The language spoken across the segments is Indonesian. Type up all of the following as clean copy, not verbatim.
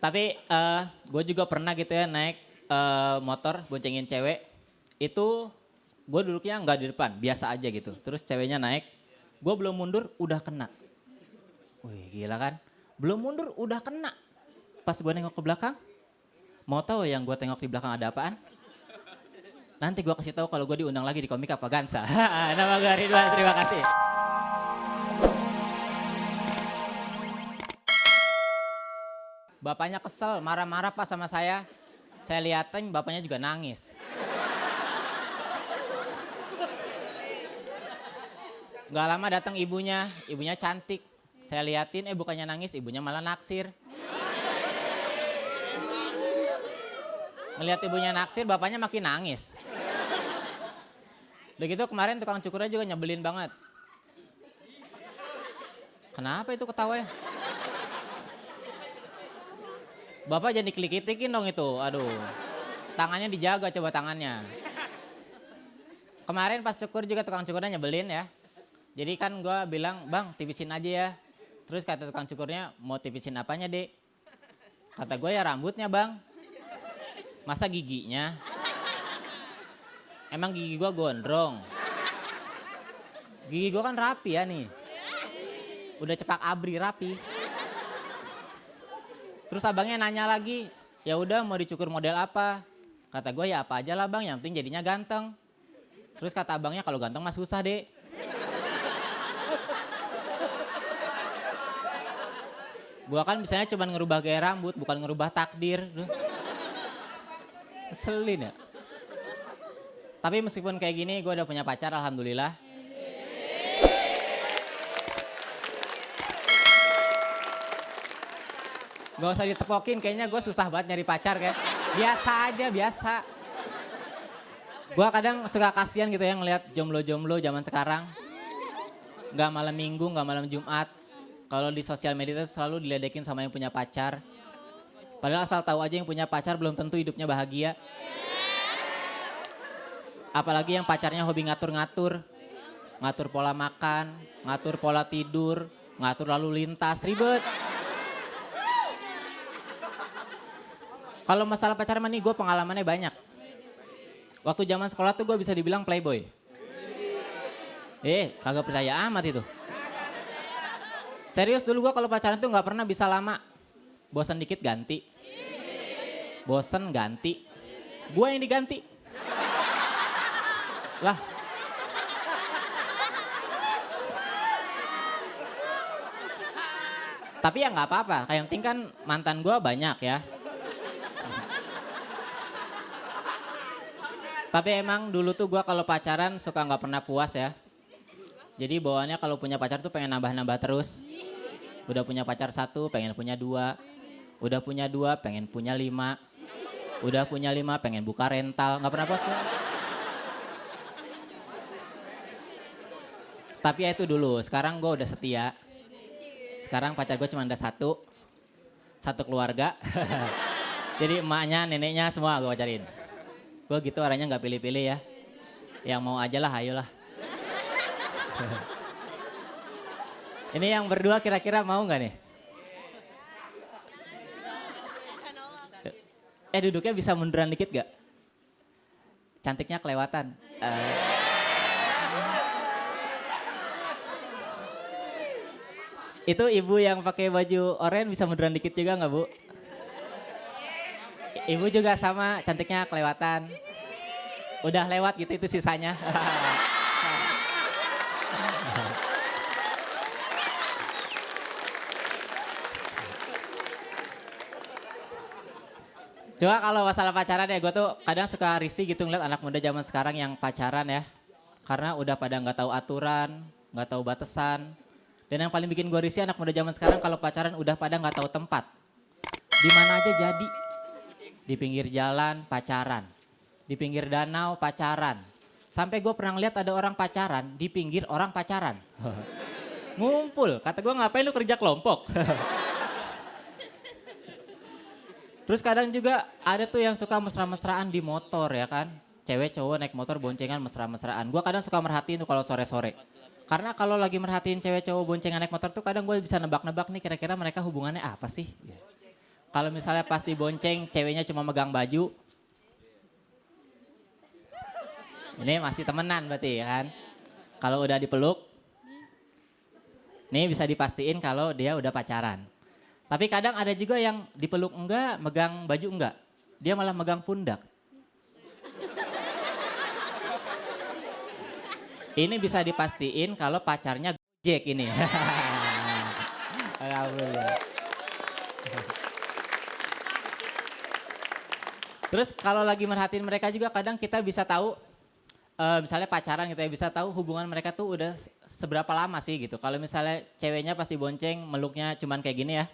Tapi gue juga pernah gitu ya naik motor boncengin cewek. Itu gue duduknya nggak di depan, biasa aja gitu. Terus ceweknya naik, gue belum mundur udah kena. Wih gila kan, belum mundur udah kena. Pas gue nengok ke belakang, mau tahu yang gue tengok di belakang ada apaan? Nanti gue kasih tahu kalau gue diundang lagi di Komik Apa Gansa. Nama gue Ridwan, terima kasih. Bapaknya kesel, marah-marah pas sama saya. Saya liatin bapaknya juga nangis. Gak lama datang ibunya cantik. Saya liatin, bukannya nangis, ibunya malah naksir. Ngeliat ibunya naksir, bapaknya makin nangis. Udah gitu kemarin tukang cukurnya juga nyebelin banget. Kenapa itu ketawanya? Bapak jadi klik-klikin dong itu, aduh. Tangannya dijaga coba tangannya. Kemarin pas cukur juga tukang cukurnya nyebelin ya. Jadi kan gue bilang, bang tipisin aja ya. Terus kata tukang cukurnya, mau tipisin apanya dek? Kata gue ya rambutnya bang. Masa giginya? Emang gigi gue gondrong? Gigi gue kan rapi ya nih. Udah cepak abri rapi. Terus abangnya nanya lagi, ya udah mau dicukur model apa? Kata gue ya apa aja lah bang, yang penting jadinya ganteng. Terus kata abangnya kalau ganteng mah susah dek. Gua kan misalnya cuma ngerubah gaya rambut, bukan ngerubah takdir. Keselin ya. Tapi meskipun kayak gini, gue udah punya pacar alhamdulillah. Gak usah ditepokin, kayaknya gue susah banget nyari pacar kayak. Biasa aja, biasa. Gue kadang suka kasihan gitu ya ngeliat jomblo-jomblo zaman sekarang. Gak malam minggu, gak malam Jumat. Kalau di sosial media itu selalu diledekin sama yang punya pacar. Padahal asal tahu aja yang punya pacar belum tentu hidupnya bahagia. Apalagi yang pacarnya hobi ngatur-ngatur. Ngatur pola makan, ngatur pola tidur, ngatur lalu lintas, ribet. Kalau masalah pacaran nih gue pengalamannya banyak. Waktu zaman sekolah tuh gue bisa dibilang playboy. Kagak percaya amat itu. Serius dulu gue kalau pacaran tuh gak pernah bisa lama. Bosan dikit ganti. Bosan ganti. Gue yang diganti. Lah. Tapi ya gak apa-apa. Kayak yang penting kan mantan gue banyak ya. Tapi emang dulu tuh gue kalau pacaran suka gak pernah puas ya. Jadi bawaannya kalau punya pacar tuh pengen nambah-nambah terus. Udah punya pacar 1 pengen punya 2. Udah punya 2 pengen punya 5. Udah punya 5 pengen buka rental. Gak pernah puas gue. Tapi ya itu dulu, sekarang gue udah setia. Sekarang pacar gue cuma ada 1. 1 keluarga. Jadi emaknya, neneknya semua gue pacarin. Gue gitu orangnya gak pilih-pilih ya. Yang mau aja lah, ayolah. Ini yang berdua kira-kira mau gak nih? Duduknya bisa munduran dikit gak? Cantiknya kelewatan. Itu ibu yang pakai baju oranye bisa munduran dikit juga gak bu? Ibu juga sama, cantiknya kelewatan. Udah lewat gitu itu sisanya. Coba kalau masalah pacaran ya gue tuh kadang suka risih gitu ngeliat anak muda zaman sekarang yang pacaran ya. Karena udah pada gak tahu aturan, gak tahu batasan. Dan yang paling bikin gue risih anak muda zaman sekarang kalau pacaran udah pada gak tahu tempat. Di mana aja jadi. Di pinggir jalan pacaran. Di pinggir danau pacaran. Sampai gue pernah ngeliat ada orang pacaran di pinggir orang pacaran. Ngumpul, kata gue ngapain lu kerja kelompok. Terus kadang juga ada tuh yang suka mesra-mesraan di motor ya kan. Cewek cowok naik motor boncengan mesra-mesraan. Gue kadang suka merhatiin tuh kalau sore-sore. Karena kalau lagi merhatiin cewek cowok boncengan naik motor tuh kadang gue bisa nebak-nebak nih kira-kira mereka hubungannya apa sih. Kalau misalnya pas dibonceng ceweknya cuma megang baju, ini masih temenan berarti ya kan. Kalau udah dipeluk, nih bisa dipastiin kalau dia udah pacaran. Tapi kadang ada juga yang dipeluk enggak, megang baju enggak. Dia malah megang pundak. Ini bisa dipastiin kalau pacarnya Gojek ini. Alhamdulillah. Terus kalau lagi merhatiin mereka juga kadang kita bisa tahu, misalnya pacaran kita bisa tahu hubungan mereka tuh udah seberapa lama sih gitu. Kalau misalnya ceweknya pasti bonceng meluknya cuman kayak gini ya.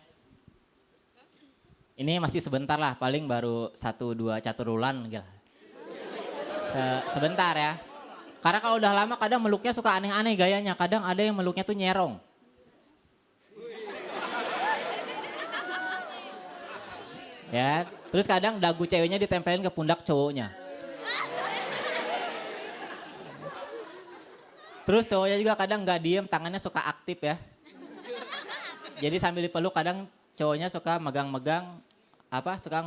Ini masih sebentar lah, paling baru 1-2 caturulan gitu. Sebentar ya. Karena kalau udah lama kadang meluknya suka aneh-aneh gayanya. Kadang ada yang meluknya tuh nyerong. Ya, terus kadang dagu ceweknya ditempelin ke pundak cowoknya. Terus cowoknya juga kadang nggak diem, tangannya suka aktif ya. Jadi sambil dipeluk kadang cowoknya suka megang-megang, suka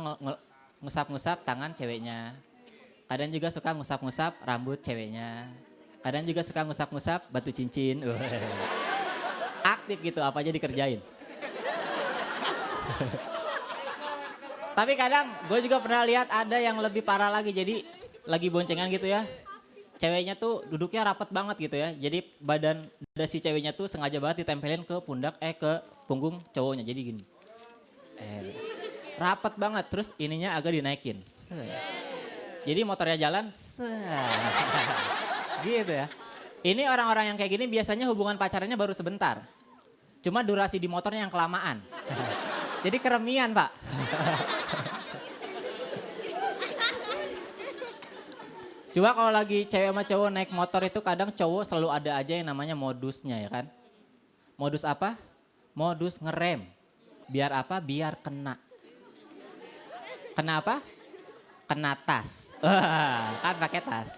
ngusap-ngusap tangan ceweknya. Kadang juga suka ngusap-ngusap rambut ceweknya. Kadang juga suka ngusap-ngusap batu cincin. Aktif gitu, apa aja dikerjain. Tapi kadang gue juga pernah lihat ada yang lebih parah lagi. Jadi lagi boncengan gitu ya. Ceweknya tuh duduknya rapat banget gitu ya. Jadi badan si ceweknya tuh sengaja banget ditempelin ke pundak, ke punggung cowoknya. Jadi gini. Rapat banget, terus ininya agak dinaikin. Jadi motornya jalan, gitu ya. Ini orang-orang yang kayak gini biasanya hubungan pacarannya baru sebentar. Cuma durasi di motornya yang kelamaan. Jadi keremian Pak. Coba kalau lagi cewek sama cowok naik motor itu kadang cowok selalu ada aja yang namanya modusnya ya kan. Modus apa? Modus ngerem. Biar apa? Biar kena. Kenapa? Kena tas. Kan pakai tas.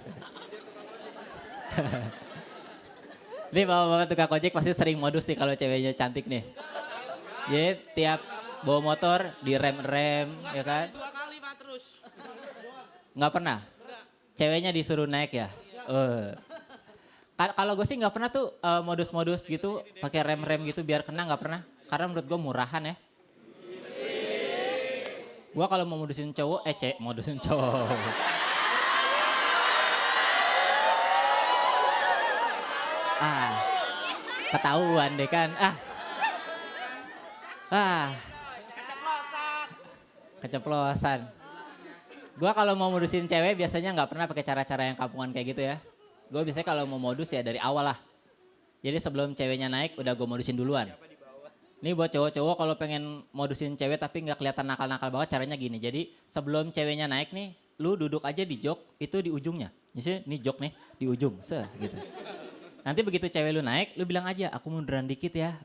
Nih bapak-bapak tukang ojek pasti sering modus nih kalau ceweknya cantik nih. Jadi tiap bawa motor direm-rem ya kan. 2 kali Pak terus. Nggak pernah? Ceweknya disuruh naik ya? Kalau gue sih nggak pernah tuh modus-modus gitu pakai rem-rem gitu biar kena nggak pernah. Karena menurut gue murahan ya. Gue kalau mau modusin cowok, modusin cowok. Ketahuan deh kan. Keceplosan. Gue kalau mau modusin cewek biasanya nggak pernah pakai cara-cara yang kampungan kayak gitu ya. Gue biasanya kalau mau modus ya dari awal lah. Jadi sebelum ceweknya naik udah gue modusin duluan. Ini buat cowok-cowok kalau pengen modusin cewek tapi nggak kelihatan nakal-nakal banget caranya gini. Jadi sebelum ceweknya naik nih, lu duduk aja di jok itu di ujungnya. Misalnya nih jok nih di ujung, gitu. Nanti begitu cewek lu naik, lu bilang aja aku munduran dikit ya.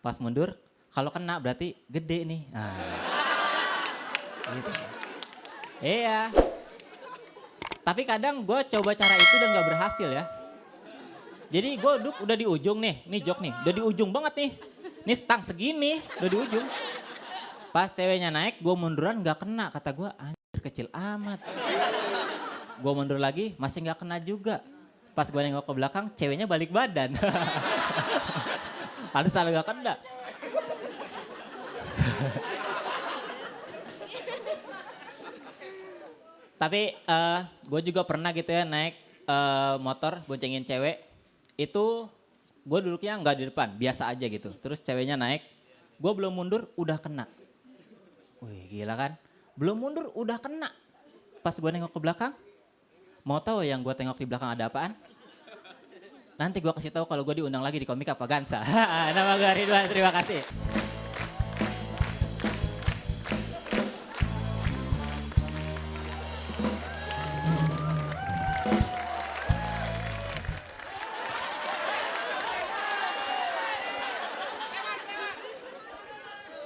Pas mundur, kalau kena berarti gede nih. Gitu. Iya. Tapi kadang gue coba cara itu dan gak berhasil ya. Jadi gue duduk udah di ujung nih jok nih, udah di ujung banget nih. Ini stang segini, udah di ujung. Pas ceweknya naik, gue munduran gak kena. Kata gue, anjir kecil amat. Gue mundur lagi, masih gak kena juga. Pas gue nengok ke belakang, ceweknya balik badan. Padahal salah gak kena. Tapi gue juga pernah gitu ya naik motor boncengin cewek. Itu gue duduknya nggak di depan, biasa aja gitu. Terus ceweknya naik, gue belum mundur udah kena. Wih gila kan, belum mundur udah kena. Pas gue nengok ke belakang, mau tahu yang gue tengok di belakang ada apaan? Nanti gue kasih tahu kalau gue diundang lagi di Komik Apa Gansa. Nama gue Ridwan, terima kasih.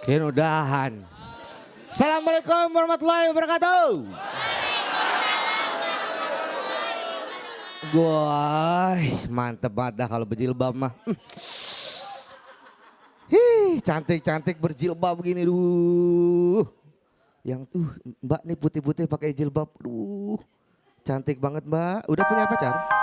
Kini udahan. Assalamualaikum warahmatullahi wabarakatuh. Wah, mantep banget dah kalau berjilbab mah. cantik-cantik berjilbab begini, duh. Yang tuh Mbak nih putih-putih pakai jilbab, duh. Cantik banget Mbak. Udah punya pacar?